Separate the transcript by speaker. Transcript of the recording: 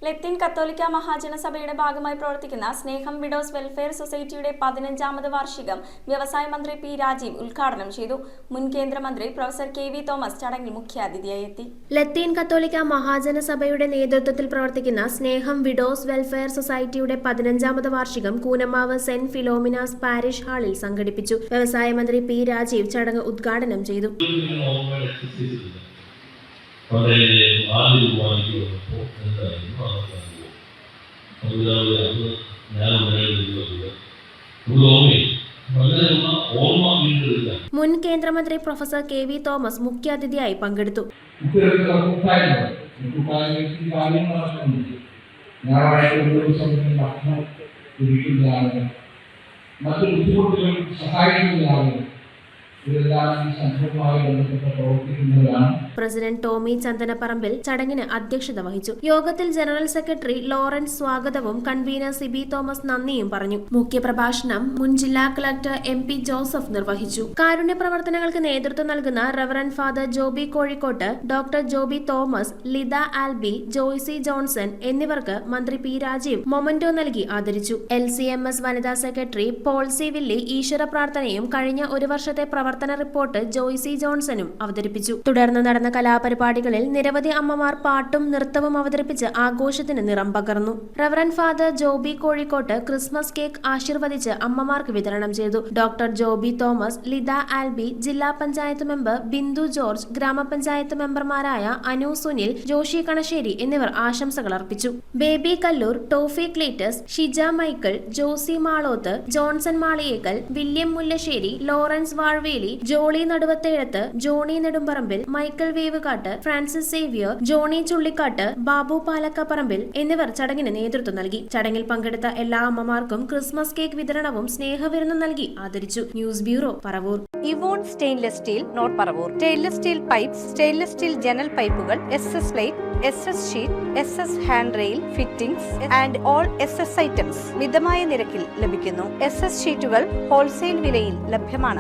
Speaker 1: ലത്തീൻ കത്തോലിക്ക മഹാജനസഭയുടെ ഭാഗമായി പ്രവർത്തിക്കുന്ന സ്നേഹം വിഡോസ് വെൽഫെയർ സൊസൈറ്റിയുടെ 15ാമത് വാർഷികം വ്യവസായ മന്ത്രി പി രാജീവ് ഉദ്ഘാടനം ചെയ്തു. മുൻ കേന്ദ്രമന്ത്രി പ്രൊഫസർ KV തോമസ് ചടങ്ങിൽ മുഖ്യാതിഥിയായി എത്തി.
Speaker 2: ലത്തീൻ കത്തോലിക്ക മഹാജനസഭയുടെ നേതൃത്വത്തിൽ പ്രവർത്തിക്കുന്ന സ്നേഹം വിഡോസ് വെൽഫെയർ സൊസൈറ്റിയുടെ 15ാമത് വാർഷികം കൂനമാവ് സെന്റ് ഫിലോമിനാസ് പാരിഷ് ഹാളിൽ സംഘടിപ്പിച്ചു. വ്യവസായ മന്ത്രി പി രാജീവ് ചടങ്ങ് ഉദ്ഘാടനം ചെയ്തു. മുൻ കേന്ദ്രമന്ത്രി പ്രൊഫസർ KV തോമസ് മുഖ്യാതിഥിയായി പങ്കെടുത്തു. പ്രസിഡന്റ് ടോമി ചന്ദനപ്പറമ്പിൽ ചടങ്ങിന് അധ്യക്ഷത വഹിച്ചു. യോഗത്തിൽ ജനറൽ സെക്രട്ടറി ലോറൻസ് സ്വാഗതവും കൺവീനർ സിബി തോമസ് നന്ദിയും പറഞ്ഞു. മുഖ്യപ്രഭാഷണം മുൻ ജില്ലാ കളക്ടർ MP ജോസഫ് നിർവഹിച്ചു. കാരുണ്യ പ്രവർത്തനങ്ങൾക്ക് നേതൃത്വം നൽകുന്ന റവറന്റ് ഫാദർ ജോബി കോഴിക്കോട്ട്, doctor Joby Thomas, Litha Albi, Joicy Johnson എന്നിവർക്ക് മന്ത്രി പി രാജീവ് മൊമന്റോ നൽകി ആദരിച്ചു. LCMS വനിതാ സെക്രട്ടറി പോൾസി വില്ലി ഈശ്വര പ്രാർത്ഥനയും കഴിഞ്ഞ ഒരു വർഷത്തെ പ്രവർത്തന റിപ്പോർട്ട് ജോയ്സി ജോൺസണും അവതരിപ്പിച്ചു. തുടർന്ന് നടന്ന കലാപരിപാടികളിൽ നിരവധി അമ്മമാർ പാട്ടും നൃത്തവും അവതരിപ്പിച്ച് ആഘോഷത്തിന് നിറം പകർന്നു. റവറന്റ് ഫാദർ ജോബി കോഴിക്കോട്ട് ക്രിസ്മസ് കേക്ക് ആശീർവദിച്ച് അമ്മമാർക്ക് വിതരണം ചെയ്തു. ഡോക്ടർ ജോബി തോമസ്, ലിത ആൽബി, ജില്ലാ പഞ്ചായത്ത് മെമ്പർ ബിന്ദു ജോർജ്, ഗ്രാമപഞ്ചായത്ത് മെമ്പർമാരായ അനു സുനിൽ, ജോഷി കണശ്ശേരി എന്നിവർ ആശംസകൾ അർപ്പിച്ചു. ബേബി കല്ലൂർ, ടോഫി ക്ലീറ്റസ്, ഷിജ മൈക്കിൾ, ജോസി മാളോത്ത്, ജോൺസൺ മാളിയേക്കൽ, വില്യം മുല്ലശ്ശേരി, ലോറൻസ് വാഴ്വേലി, ജോളി നടുവത്തേഴത്ത്, ജോണി നെടുമ്പറമ്പിൽ, മൈക്കിൾ വേവുകാട്ട്, ഫ്രാൻസിസ് സേവിയർ, ജോണി ചുള്ളിക്കാട്ട്, ബാബു പാലക്കപ്പറമ്പിൽ എന്നിവർ ചടങ്ങിന് നേതൃത്വം നൽകി. ചടങ്ങിൽ പങ്കെടുത്ത എല്ലാ അമ്മമാർക്കും ക്രിസ്മസ് കേക്ക് വിതരണവും സ്നേഹവിരുന്നും നൽകി ആദരിച്ചു. News bureau, Paravur.
Speaker 3: Evon stainless steel, north Paravur. Stainless steel pipes, stainless steel ജനൽ പൈപ്പുകൾ, SS plate, SS sheet, SS hand rail, fittings and all SS items മിതമായ നിരക്കിൽ ലഭിക്കുന്നു. SS ഷീറ്റുകൾ ഹോൾസെയിൽ വിലയിൽ ലഭ്യമാണ്.